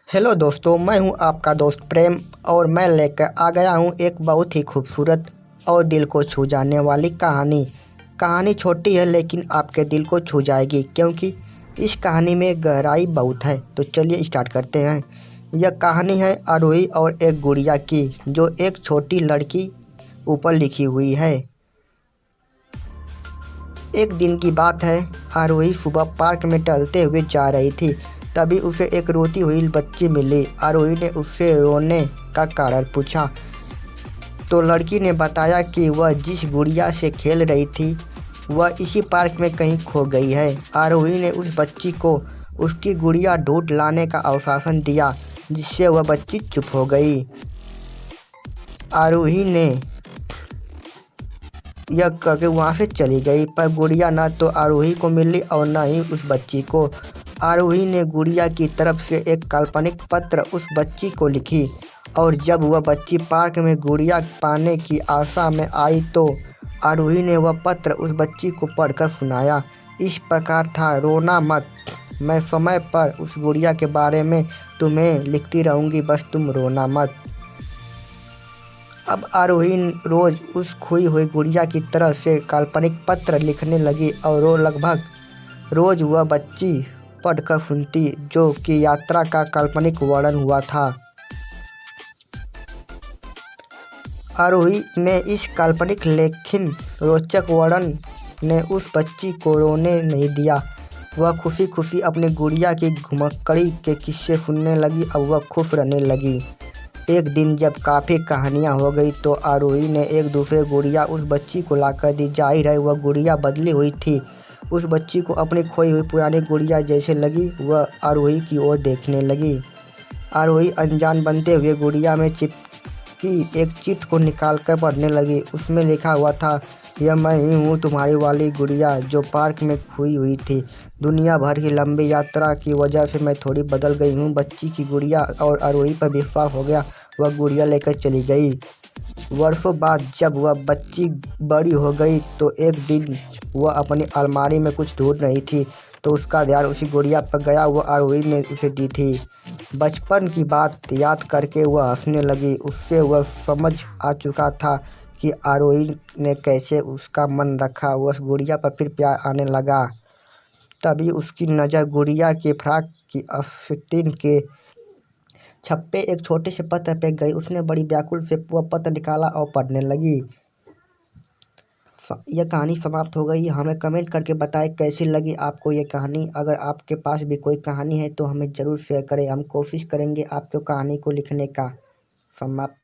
Hello दोस्तों, मैं हूं आपका दोस्त प्रेम और मैं लेकर आ गया हूं एक बहुत ही खूबसूरत और दिल को छू जाने वाली कहानी। कहानी छोटी है लेकिन आपके दिल को छू जाएगी क्योंकि इस कहानी में गहराई बहुत है। तो चलिए स्टार्ट करते हैं। यह कहानी है आरोही और एक गुड़िया की, जो एक छोटी लड़की ऊपर लिखी हुई है। एक दिन की बात है, आरोही सुबह पार्क में टहलते हुए जा रही थी। तभी उसे एक रोती हुई बच्ची मिली। आरोही ने उससे रोने का कारण पूछा तो लड़की ने बताया कि वह जिस गुड़िया से खेल रही थी वह इसी पार्क में कहीं खो गई है। आरोही ने उस बच्ची को उसकी गुड़िया ढूंढ लाने का आश्वासन दिया, जिससे वह बच्ची चुप हो गई। आरोही ने यह करके वहाँ से चली गई, पर गुड़िया न तो आरोही को मिली और न ही उस बच्ची को। आरोही ने गुड़िया की तरफ से एक काल्पनिक पत्र उस बच्ची को लिखी और जब वह बच्ची पार्क में गुड़िया पाने की आशा में आई तो आरोही ने वह पत्र उस बच्ची को पढ़कर सुनाया। इस प्रकार था, रोना मत, मैं समय पर उस गुड़िया के बारे में तुम्हें लिखती रहूँगी, बस तुम रोना मत। अब आरोही रोज उस खोई हुई गुड़िया की तरफ से काल्पनिक पत्र लिखने लगी और लगभग रोज वह बच्ची पढ़कर सुनती, जो कि यात्रा का काल्पनिक वर्णन हुआ था। आरोही ने इस काल्पनिक लेकिन रोचक वर्णन ने उस बच्ची को रोने नहीं दिया। वह खुशी खुशी अपनी गुड़िया की घुमक्कड़ी के किस्से सुनने लगी और वह खुश रहने लगी। एक दिन जब काफ़ी कहानियाँ हो गई तो आरोही ने एक दूसरे गुड़िया उस बच्ची को लाकर दी। जाहिर है वह गुड़िया बदली हुई थी। उस बच्ची को अपनी खोई हुई पुरानी गुड़िया जैसे लगी। वह आरोही की ओर देखने लगी। आरोही अनजान बनते हुए गुड़िया में चिपकी एक चिट्ठी को निकालकर पढ़ने लगी। उसमें लिखा हुआ था, यह मैं ही हूँ, तुम्हारी वाली गुड़िया जो पार्क में खोई हुई थी। दुनिया भर की लंबी यात्रा की वजह से मैं थोड़ी बदल गई हूँ। बच्ची की गुड़िया और आरोही पर विश्वास हो गया। वह गुड़िया लेकर चली गई। वर्षों बाद जब वह बच्ची बड़ी हो गई तो एक दिन वह अपनी अलमारी में कुछ ढूंढ रही थी तो उसका ध्यान उसी गुड़िया पर गया। वह आरोही ने उसे दी थी। बचपन की बात याद करके वह हंसने लगी। उससे वह समझ आ चुका था कि आरोही ने कैसे उसका मन रखा। वह गुड़िया पर फिर प्यार आने लगा। तभी उसकी नज़र गुड़िया के फ्रॉक की आस्तीन के छप्पे एक छोटे से पत्र पे गई। उसने बड़ी व्याकुल से वह पत्र निकाला और पढ़ने लगी। यह कहानी समाप्त हो गई। हमें कमेंट करके बताएं कैसी लगी आपको ये कहानी। अगर आपके पास भी कोई कहानी है तो हमें ज़रूर शेयर करें। हम कोशिश करेंगे आपको कहानी को लिखने का। समाप्त।